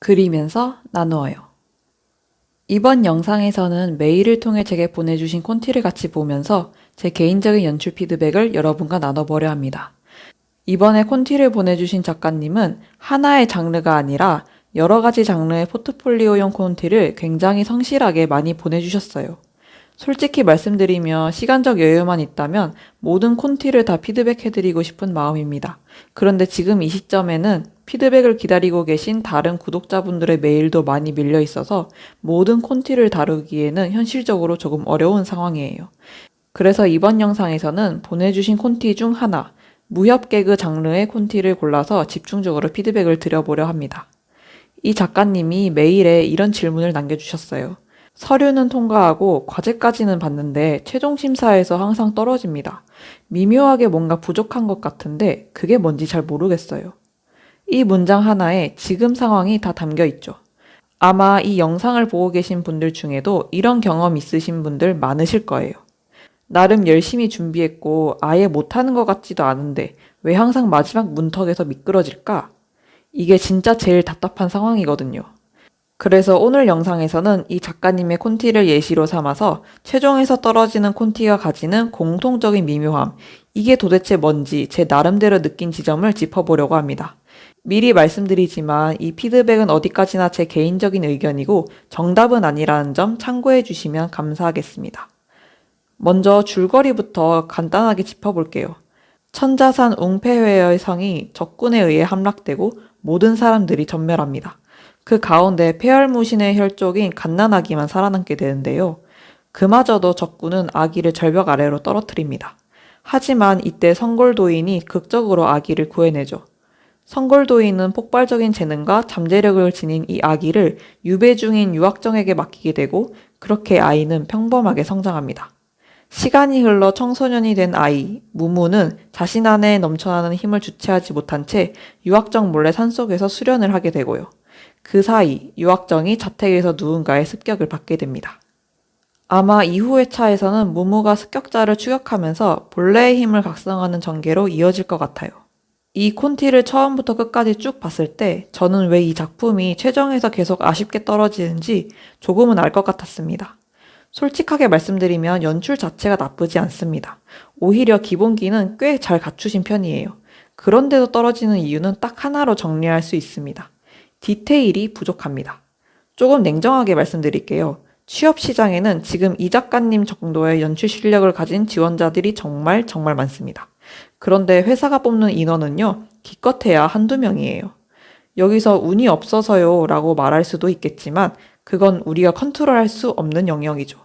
그리면서 나누어요. 이번 영상에서는 메일을 통해 제게 보내주신 콘티를 같이 보면서 제 개인적인 연출 피드백을 여러분과 나눠보려 합니다. 이번에 콘티를 보내주신 작가님은 하나의 장르가 아니라 여러 가지 장르의 포트폴리오용 콘티를 굉장히 성실하게 많이 보내주셨어요. 솔직히 말씀드리며 시간적 여유만 있다면 모든 콘티를 다 피드백해드리고 싶은 마음입니다. 그런데 지금 이 시점에는 피드백을 기다리고 계신 다른 구독자분들의 메일도 많이 밀려 있어서 모든 콘티를 다루기에는 현실적으로 조금 어려운 상황이에요. 그래서 이번 영상에서는 보내주신 콘티 중 하나, 무협 개그 장르의 콘티를 골라서 집중적으로 피드백을 드려보려 합니다. 이 작가님이 메일에 이런 질문을 남겨주셨어요. 서류는 통과하고 과제까지는 봤는데 최종 심사에서 항상 떨어집니다. 미묘하게 뭔가 부족한 것 같은데 그게 뭔지 잘 모르겠어요. 이 문장 하나에 지금 상황이 다 담겨 있죠. 아마 이 영상을 보고 계신 분들 중에도 이런 경험 있으신 분들 많으실 거예요. 나름 열심히 준비했고 아예 못하는 것 같지도 않은데 왜 항상 마지막 문턱에서 미끄러질까? 이게 진짜 제일 답답한 상황이거든요. 그래서 오늘 영상에서는 이 작가님의 콘티를 예시로 삼아서 최종에서 떨어지는 콘티가 가지는 공통적인 미묘함, 이게 도대체 뭔지 제 나름대로 느낀 지점을 짚어보려고 합니다. 미리 말씀드리지만 이 피드백은 어디까지나 제 개인적인 의견이고 정답은 아니라는 점 참고해 주시면 감사하겠습니다. 먼저 줄거리부터 간단하게 짚어볼게요. 천자산 웅패회의 성이 적군에 의해 함락되고 모든 사람들이 전멸합니다. 그 가운데 폐혈무신의 혈족인 갓난아기만 살아남게 되는데요. 그마저도 적군은 아기를 절벽 아래로 떨어뜨립니다. 하지만 이때 성골도인이 극적으로 아기를 구해내죠. 성골도인은 폭발적인 재능과 잠재력을 지닌 이 아기를 유배 중인 유학정에게 맡기게 되고 그렇게 아이는 평범하게 성장합니다. 시간이 흘러 청소년이 된 아이, 무무는 자신 안에 넘쳐나는 힘을 주체하지 못한 채 유학정 몰래 산속에서 수련을 하게 되고요. 그 사이 유학정이 자택에서 누군가의 습격을 받게 됩니다. 아마 이후의 차에서는 무무가 습격자를 추격하면서 본래의 힘을 각성하는 전개로 이어질 것 같아요. 이 콘티를 처음부터 끝까지 쭉 봤을 때 저는 왜 이 작품이 최종에서 계속 아쉽게 떨어지는지 조금은 알 것 같았습니다. 솔직하게 말씀드리면 연출 자체가 나쁘지 않습니다. 오히려 기본기는 꽤 잘 갖추신 편이에요. 그런데도 떨어지는 이유는 딱 하나로 정리할 수 있습니다. 디테일이 부족합니다. 조금 냉정하게 말씀드릴게요. 취업 시장에는 지금 이 작가님 정도의 연출 실력을 가진 지원자들이 정말 많습니다. 그런데 회사가 뽑는 인원은요, 기껏해야 한두 명이에요. 여기서 운이 없어서요 라고 말할 수도 있겠지만 그건 우리가 컨트롤할 수 없는 영역이죠.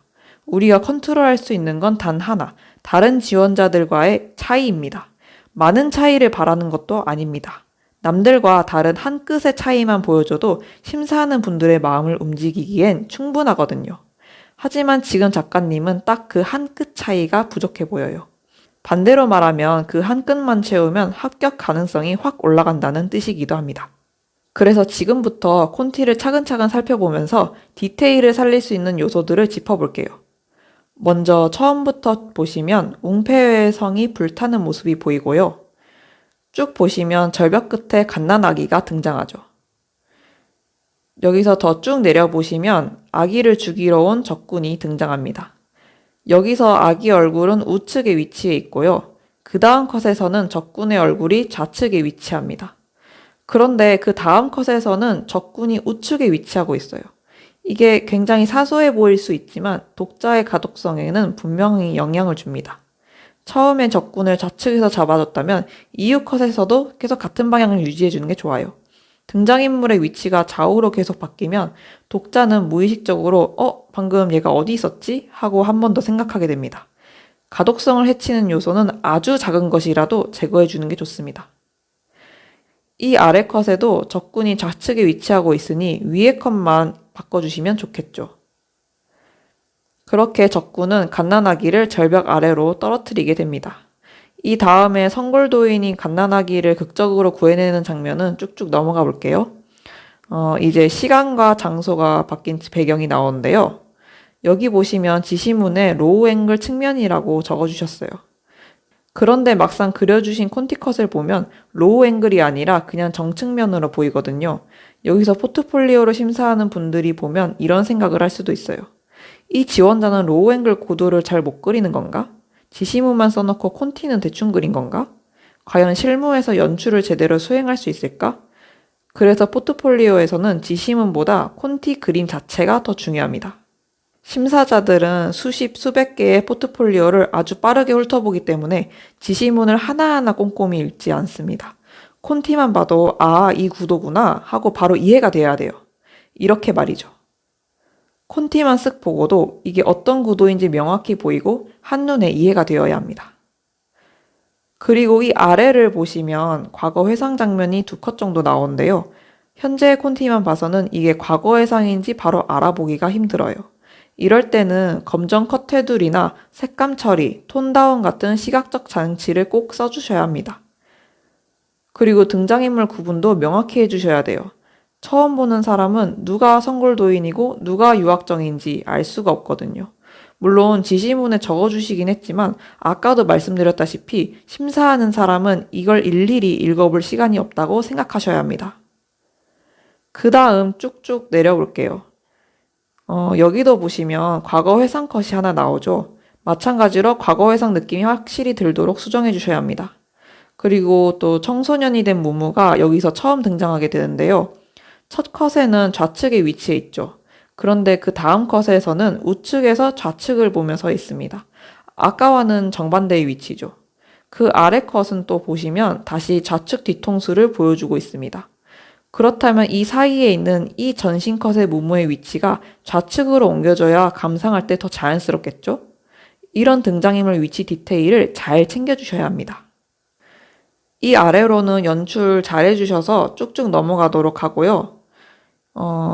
우리가 컨트롤할 수 있는 건 단 하나, 다른 지원자들과의 차이입니다. 많은 차이를 바라는 것도 아닙니다. 남들과 다른 한 끗의 차이만 보여줘도 심사하는 분들의 마음을 움직이기엔 충분하거든요. 하지만 지금 작가님은 딱 그 한 끗 차이가 부족해 보여요. 반대로 말하면 그 한 끗만 채우면 합격 가능성이 확 올라간다는 뜻이기도 합니다. 그래서 지금부터 콘티를 차근차근 살펴보면서 디테일을 살릴 수 있는 요소들을 짚어볼게요. 먼저 처음부터 보시면 웅패회의 성이 불타는 모습이 보이고요. 쭉 보시면 절벽 끝에 갓난아기가 등장하죠. 여기서 더 쭉 내려보시면 아기를 죽이러 온 적군이 등장합니다. 여기서 아기 얼굴은 우측에 위치해 있고요. 그 다음 컷에서는 적군의 얼굴이 좌측에 위치합니다. 그런데 그 다음 컷에서는 적군이 우측에 위치하고 있어요. 이게 굉장히 사소해 보일 수 있지만 독자의 가독성에는 분명히 영향을 줍니다. 처음에 적군을 좌측에서 잡아줬다면 이후 컷에서도 계속 같은 방향을 유지해주는 게 좋아요. 등장인물의 위치가 좌우로 계속 바뀌면 독자는 무의식적으로 방금 얘가 어디 있었지? 하고 한 번 더 생각하게 됩니다. 가독성을 해치는 요소는 아주 작은 것이라도 제거해주는 게 좋습니다. 이 아래 컷에도 적군이 좌측에 위치하고 있으니 위에 컷만 바꿔주시면 좋겠죠. 그렇게 적군은 갓난아기를 절벽 아래로 떨어뜨리게 됩니다. 이 다음에 성골도인이 갓난아기를 극적으로 구해내는 장면은 쭉쭉 넘어가 볼게요. 이제 시간과 장소가 바뀐 배경이 나오는데요. 여기 보시면 지시문에 로우 앵글 측면이라고 적어주셨어요. 그런데 막상 그려주신 콘티컷을 보면 로우 앵글이 아니라 그냥 정측면으로 보이거든요. 여기서 포트폴리오를 심사하는 분들이 보면 이런 생각을 할 수도 있어요. 이 지원자는 로우 앵글 고도를 잘 못 그리는 건가? 지시문만 써놓고 콘티는 대충 그린 건가? 과연 실무에서 연출을 제대로 수행할 수 있을까? 그래서 포트폴리오에서는 지시문보다 콘티 그림 자체가 더 중요합니다. 심사자들은 수십, 수백 개의 포트폴리오를 아주 빠르게 훑어보기 때문에 지시문을 하나하나 꼼꼼히 읽지 않습니다. 콘티만 봐도 이 구도구나 하고 바로 이해가 돼야 돼요. 이렇게 말이죠. 콘티만 쓱 보고도 이게 어떤 구도인지 명확히 보이고 한눈에 이해가 되어야 합니다. 그리고 이 아래를 보시면 과거 회상 장면이 2컷 정도 나오는데요. 현재의 콘티만 봐서는 이게 과거 회상인지 바로 알아보기가 힘들어요. 이럴 때는 검정 컷 테두리나 색감 처리, 톤 다운 같은 시각적 장치를 꼭 써주셔야 합니다. 그리고 등장인물 구분도 명확히 해주셔야 돼요. 처음 보는 사람은 누가 성골도인이고 누가 유학정인지 알 수가 없거든요. 물론 지시문에 적어주시긴 했지만 아까도 말씀드렸다시피 심사하는 사람은 이걸 일일이 읽어볼 시간이 없다고 생각하셔야 합니다. 그 다음 쭉쭉 내려볼게요. 여기도 보시면 과거 회상 컷이 하나 나오죠. 마찬가지로 과거 회상 느낌이 확실히 들도록 수정해 주셔야 합니다. 그리고 또 청소년이 된 무무가 여기서 처음 등장하게 되는데요. 첫 컷에는 좌측에 위치해 있죠. 그런데 그 다음 컷에서는 우측에서 좌측을 보며 서 있습니다. 아까와는 정반대의 위치죠. 그 아래 컷은 또 보시면 다시 좌측 뒤통수를 보여주고 있습니다. 그렇다면 이 사이에 있는 이 전신 컷의 무무의 위치가 좌측으로 옮겨져야 감상할 때 더 자연스럽겠죠? 이런 등장인물 위치 디테일을 잘 챙겨주셔야 합니다. 이 아래로는 연출 잘 해주셔서 쭉쭉 넘어가도록 하고요.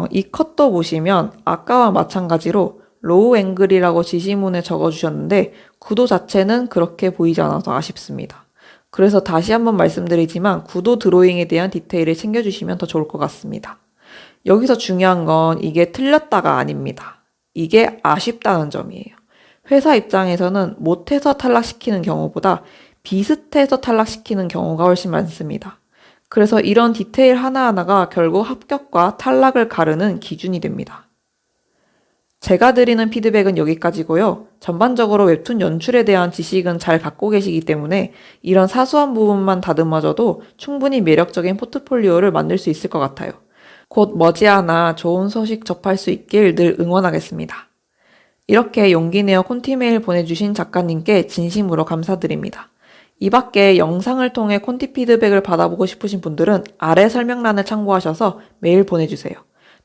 이 컷도 보시면 아까와 마찬가지로 로우 앵글이라고 지시문에 적어주셨는데 구도 자체는 그렇게 보이지 않아서 아쉽습니다. 그래서 다시 한번 말씀드리지만 구도 드로잉에 대한 디테일을 챙겨주시면 더 좋을 것 같습니다. 여기서 중요한 건 이게 틀렸다가 아닙니다. 이게 아쉽다는 점이에요. 회사 입장에서는 못해서 탈락시키는 경우보다 비슷해서 탈락시키는 경우가 훨씬 많습니다. 그래서 이런 디테일 하나하나가 결국 합격과 탈락을 가르는 기준이 됩니다. 제가 드리는 피드백은 여기까지고요. 전반적으로 웹툰 연출에 대한 지식은 잘 갖고 계시기 때문에 이런 사소한 부분만 다듬어줘도 충분히 매력적인 포트폴리오를 만들 수 있을 것 같아요. 곧 머지않아 좋은 소식 접할 수 있길 늘 응원하겠습니다. 이렇게 용기내어 콘티메일 보내주신 작가님께 진심으로 감사드립니다. 이 밖에 영상을 통해 콘티 피드백을 받아보고 싶으신 분들은 아래 설명란을 참고하셔서 메일 보내주세요.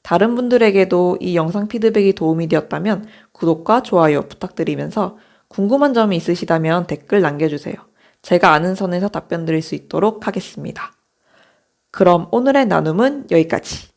다른 분들에게도 이 영상 피드백이 도움이 되었다면 구독과 좋아요 부탁드리면서 궁금한 점이 있으시다면 댓글 남겨주세요. 제가 아는 선에서 답변 드릴 수 있도록 하겠습니다. 그럼 오늘의 나눔은 여기까지.